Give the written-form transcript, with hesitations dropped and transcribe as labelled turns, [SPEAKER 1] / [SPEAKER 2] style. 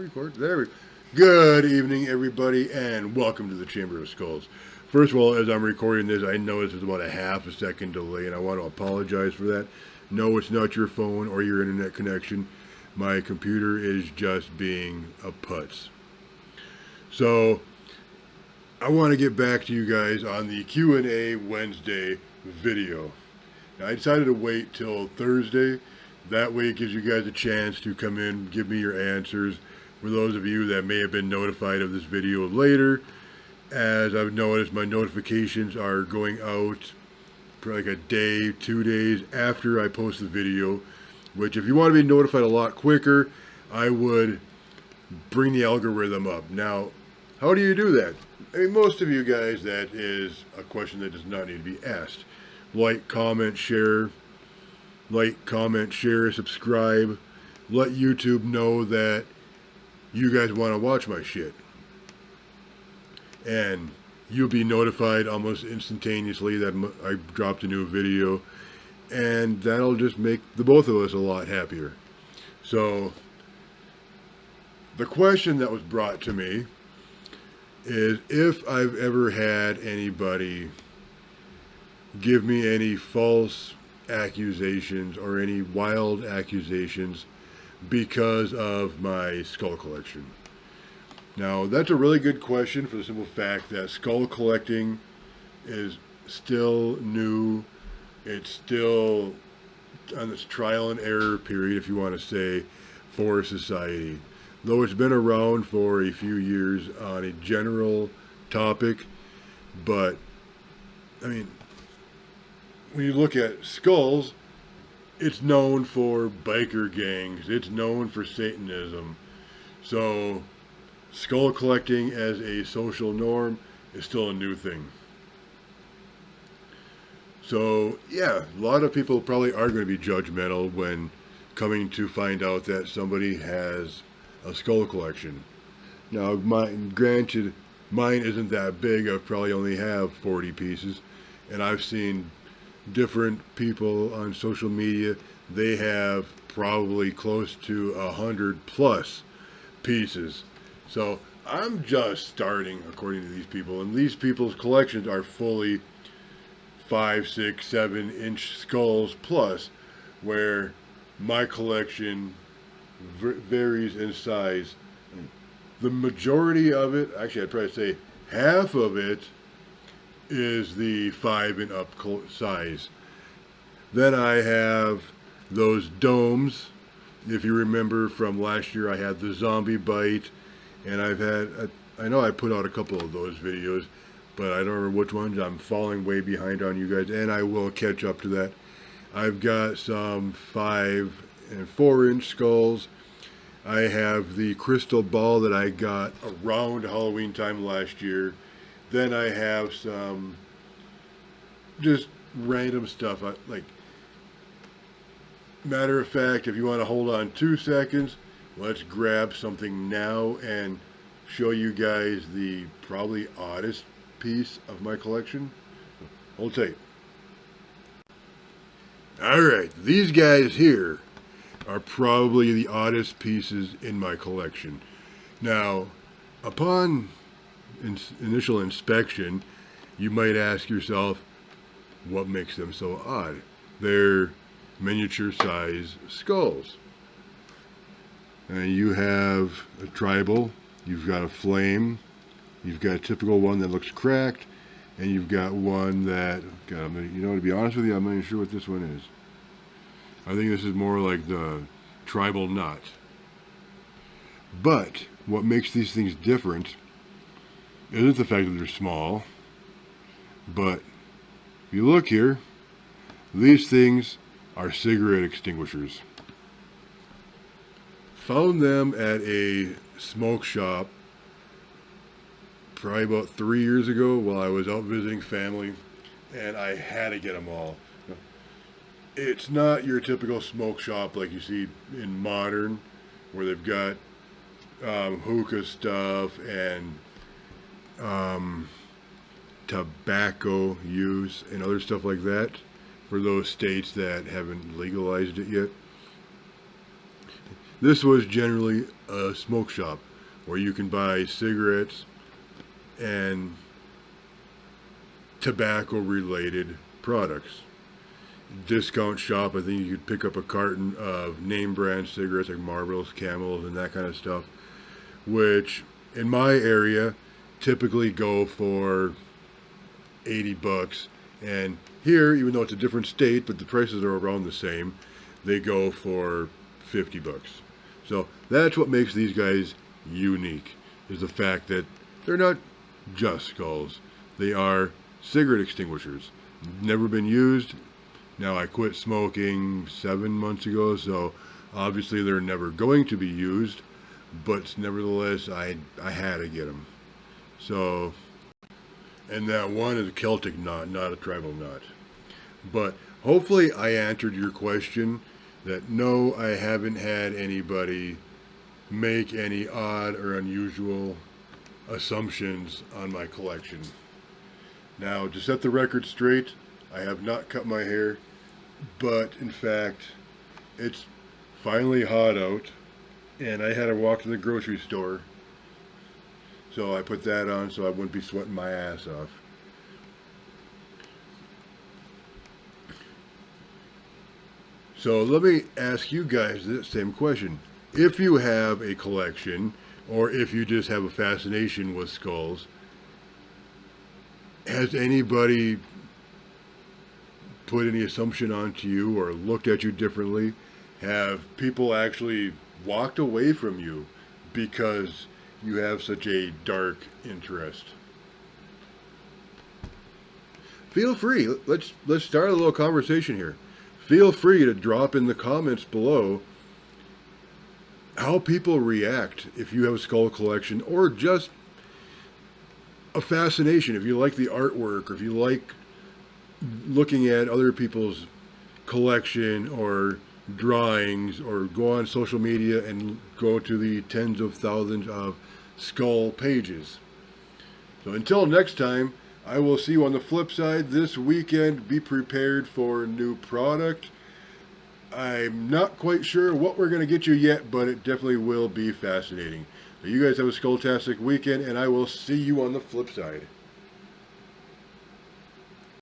[SPEAKER 1] record. There we go. Good evening, everybody, and welcome to the Chamber of Skulls. First of all, as I'm recording this, I noticed there's about a half a second delay, and I want to apologize for that. No, it's not your phone or your internet connection. My computer is just being a putz. So, I want to get back to you guys on the Q&A Wednesday video. Now, I decided to wait till Thursday. That way it gives you guys a chance to come in, give me your answers. For those of you that may have been notified of this video later, as I've noticed, my notifications are going out for like a day, 2 days after I post the video, which if you want to be notified a lot quicker, I would bring the algorithm up. Now, how do you do that? I mean, most of you guys, that is a question that does not need to be asked. Like, comment, share, subscribe. Let YouTube know that you guys want to watch my shit. And you'll be notified almost instantaneously that I dropped a new video. And that'll just make the both of us a lot happier. So, the question that was brought to me is if I've ever had anybody give me any false accusations or any wild accusations because of my skull collection. Now, that's a really good question for the simple fact that skull collecting is still new. It's still on this trial and error period, if you want to say, for society. Though it's been around for a few years on a general topic, but, I mean, when you look at skulls, it's known for biker gangs. It's known for Satanism. So, skull collecting as a social norm is still a new thing. So, yeah, a lot of people probably are going to be judgmental when coming to find out that somebody has a skull collection. Now, granted, mine isn't that big. I probably only have 40 pieces, and I've seen different people on social media, they have probably close to 100 plus pieces. So I'm just starting, according to these people, and these people's collections are fully 5, 6, 7-inch skulls plus, where my collection varies in size. The majority of it, actually I'd probably say half of it, is the 5 and up size. Then I have those domes. If you remember from last year, I had the zombie bite, and I know I put out a couple of those videos, but I don't remember which ones. I'm falling way behind on you guys, and I will catch up to that. I've got some 5 and 4-inch skulls. I have the crystal ball that I got around Halloween time last year. Then I have some just random stuff. Like, matter of fact, if you want to hold on 2 seconds, let's grab something now and show you guys the probably oddest piece of my collection. Hold tight. Alright, these guys here are probably the oddest pieces in my collection. Now, upon initial inspection, you might ask yourself, what makes them so odd? They're miniature size skulls. And you have a tribal, you've got a flame, you've got a typical one that looks cracked, and you've got one that, God, to be honest with you, I'm not even sure what this one is. I think this is more like the tribal nut. But what makes these things different isn't the fact that they're small, but if you look here, these things are cigarette extinguishers. Found them at a smoke shop probably about 3 years ago while I was out visiting family, and I had to get them all. It's not your typical smoke shop like you see in modern, where they've got hookah stuff and tobacco use and other stuff like that for those states that haven't legalized it yet. This was generally a smoke shop where you can buy cigarettes and tobacco related products. Discount shop, I think you could pick up a carton of name brand cigarettes like Marlboros, Camels, and that kind of stuff, which in my area typically go for 80 bucks. And here, even though it's a different state, but the prices are around the same, they go for 50 bucks. So that's what makes these guys unique, is the fact that they're not just skulls. They are cigarette extinguishers. Never been used. Now, I quit smoking 7 months ago, so obviously they're never going to be used, but nevertheless, I had to get them. So, and that one is a Celtic knot, not a tribal knot. But hopefully I answered your question that no, I haven't had anybody make any odd or unusual assumptions on my collection. Now, to set the record straight, I have not cut my hair, but in fact, it's finally hot out, and I had to walk to the grocery store, so I put that on so I wouldn't be sweating my ass off. So let me ask you guys this same question. If you have a collection, or if you just have a fascination with skulls, has anybody put any assumption onto you or looked at you differently? Have people actually walked away from you because you have such a dark interest? Feel free. Let's start a little conversation here. Feel free to drop in the comments below how people react if you have a skull collection, or just a fascination, if you like the artwork, or if you like looking at other people's collection or drawings, or go on social media and go to the tens of thousands of skull pages. So until next time, I will see you on the flip side. This weekend, be prepared for new product. I'm not quite sure what we're going to get you yet, but it definitely will be fascinating. So you guys have a skulltastic weekend, and I will see you on the flip side.